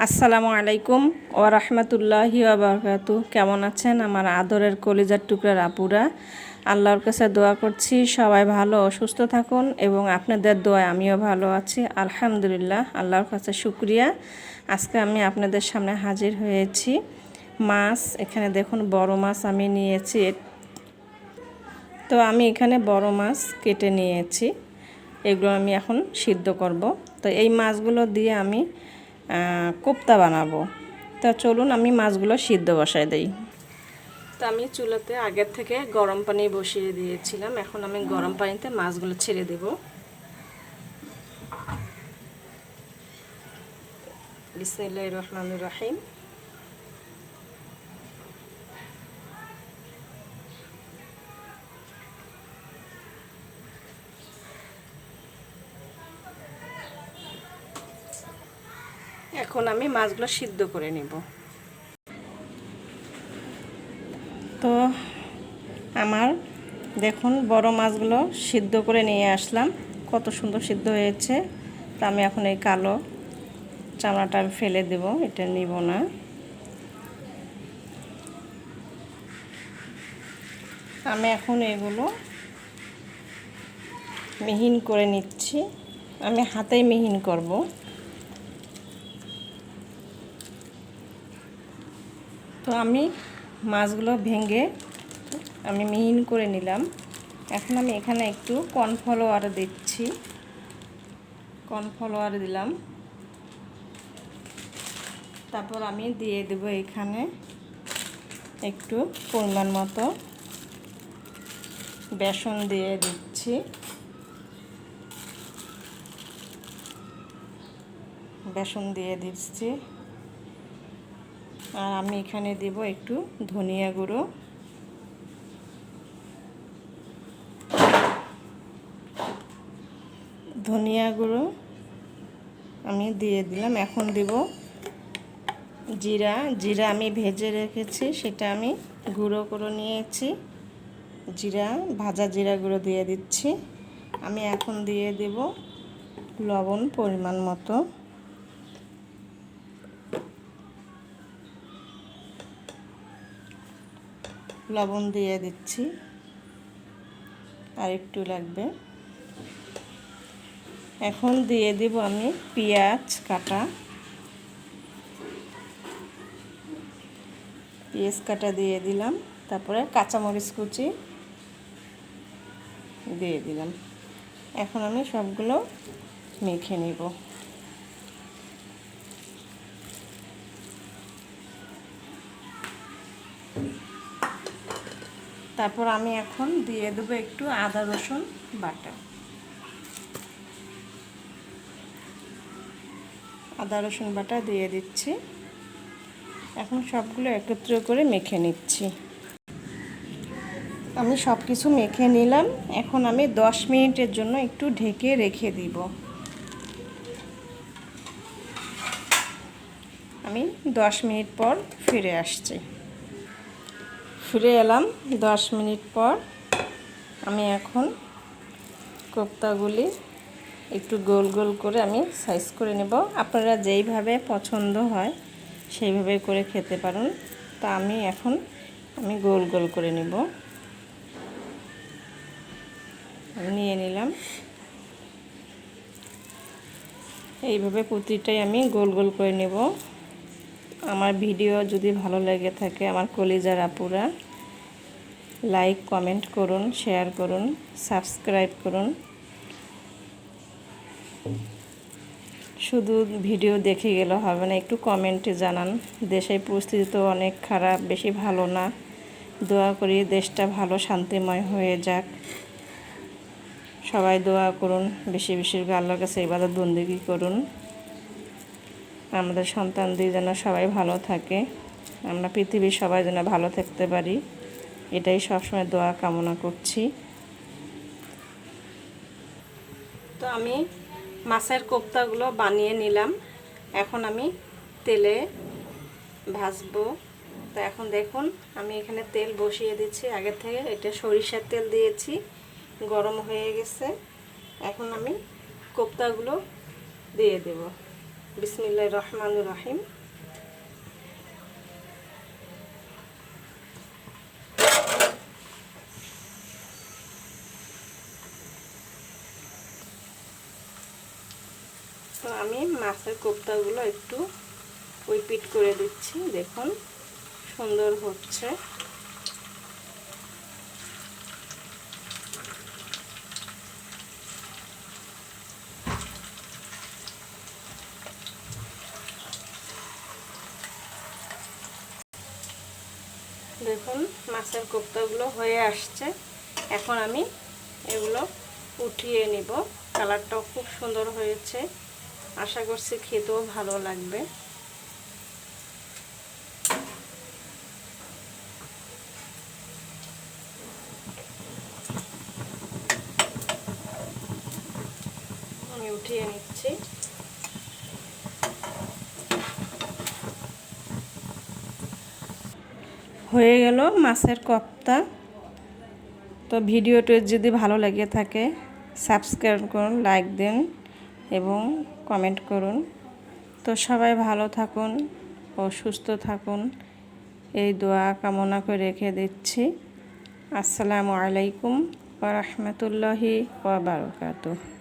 আসসালামু আলাইকুম ওয়া রাহমাতুল্লাহি ওয়া বারাকাতুহু। কেমন আছেন আমার আদরের কলিজার টুকরার আপুরা? আল্লাহর কাছে দোয়া করছি সবাই ভালো ও সুস্থ থাকুন এবং আপনাদের দোয়ায় আমিও ভালো আছি আলহামদুলিল্লাহ। আল্লাহর কাছে শুকরিয়া। আজকে আমি আপনাদের সামনে হাজির হয়েছি। মাছ এখানে দেখুন, বড় মাছ আমি নিয়েছি। তো আমি এখানে বড় মাছ কেটে নিয়েছি, এগুলো আমি এখন সিদ্ধ করব। তো এই মাছগুলো দিয়ে আমি কোপ্তা বানাবো। তা চলুন আমি মাছগুলো সিদ্ধ বসায় দেই। তো আমি চুলাতে আগের থেকে গরম পানি বসিয়ে দিয়েছিলাম, এখন আমি গরম পানিতে মাছগুলো ছেড়ে দেব। বিসমিল্লাহির রহমানির রহিম। এখন আমি মাছগুলো সিদ্ধ করে নেব। তো আমার দেখুন বড় মাছগুলো সিদ্ধ করে নিয়ে আসলাম, কত সুন্দর সিদ্ধ হয়েছে। তো আমি এখন এই কালো চামড়াটা ফেলে দেব, এটা নিব না। আমি এখন এগুলো মিহিন করে নিচ্ছি, আমি হাতেই মিহিন করব। তো আমি মাছগুলো ভেঙে আমি মিহিন করে নিলাম। এখন আমি এখানে একটু কর্নফ্লাওয়ার দিচ্ছি, কর্নফ্লাওয়ার দিলাম। তারপর আমি দিয়ে দেব এখানে একটু পরিমাণ মতো বেসন দিয়ে দিচ্ছি। বেসন দিয়ে দিচ্ছি। আর আমি এখানে দেব একটু ধনিয়া গুঁড়ো। ধনিয়া গুঁড়ো আমি দিয়ে দিলাম। এখন দেব জিরা। জিরা আমি ভেজে রেখেছি, সেটা আমি গুঁড়ো করে নিয়েছি। জিরা, ভাজা জিরা গুঁড়ো দিয়ে দিচ্ছি। আমি এখন দিয়ে দেব লবণ পরিমাণ মতো। লবণ দিয়ে দিচ্ছি, আর একটু লাগবে। এখন দিয়ে দেব আমি পেঁয়াজ কাটা। পেঁয়াজ কাটা দিয়ে দিলাম, তারপরে কাঁচামরিচ কুচি দিয়ে দিলাম। এখন আমি সবগুলো মেখে নিব। তারপর আমি এখন দিয়ে দেবো একটু আদা রসুন বাটা। আদা রসুন বাটা দিয়ে দিচ্ছি। এখন সবগুলো একত্র করে মেখে নিচ্ছি। আমি সব কিছু মেখে নিলাম। এখন আমি 10 মিনিটের জন্য একটু ঢেকে রেখে দিব। আমি 10 মিনিট পর ফিরে আসছি। ফিরে এলাম 10 মিনিট পর। আমি এখন কোপ্তাগুলি একটু গোল গোল করে আমি সাইজ করে নেব। আপনারা যেইভাবে পছন্দ হয় সেইভাবে করে খেতে পারেন। তা আমি এখন গোল গোল করে নেব। নিয়ে নিলাম। এইভাবে প্রতিটাই আমি গোল গোল করে নেব। আমার ভিডিও যদি ভালো লেগে থাকে আমার কলিজার আপুরা লাইক কমেন্ট করুন, শেয়ার করুন, সাবস্ক্রাইব করুন। শুধু ভিডিও দেখে গেলে হবে না, একটু কমেন্টে জানান। দেশের পরিস্থিতি তো অনেক খারাপ, বেশি ভালো না। দোয়া করি দেশটা ভালো শান্তিময় হয়ে যাক। সবাই দোয়া করুন, বেশি বেশি আল্লাহর কাছে ইবাদত বন্দেগী করুন। আমাদের সন্তানদের যেন সবাই ভালো থাকে, আমরা পৃথিবীর সবাই যেন ভালো থাকতে পারি, এটাই সবসময় দোয়া কামনা করছি। তো আমি মাছের কোপ্তাগুলো বানিয়ে নিলাম। এখন আমি তেলে ভাজবো। তো এখন দেখুন আমি এখানে তেল বসিয়ে দিচ্ছি আগে থেকে। এটা সরিষার তেল দিয়েছি, গরম হয়ে গেছে। এখন আমি কোপ্তাগুলো দিয়ে দেব। বিসমিল্লাহির রহমানির রহিম। তো আমি মাছের কোপ্তাগুলো একটু পিট করে দিচ্ছি, দেখুন সুন্দর হচ্ছে। দেখুন মাছের কোপ্তাগুলো হয়ে আসছে। এখন আমি এগুলো উঠিয়ে নিব। কালারটাও খুব সুন্দর হয়েছে, আশা করছি খেতেও ভালো লাগবে। আমি উঠিয়ে নিচ্ছি। হয়ে গেল মাছের কোপ্তা। তো ভিডিওটি যদি ভালো লেগে থাকে সাবস্ক্রাইব করুন, লাইক দিন এবং কমেন্ট করুন। তো সবাই ভালো থাকুন ও সুস্থ থাকুন, এই দোয়া কামনা করে রেখে দিচ্ছি। আসসালামু আলাইকুম ওয়া রাহমাতুল্লাহি ওয়া বারাকাতুহু।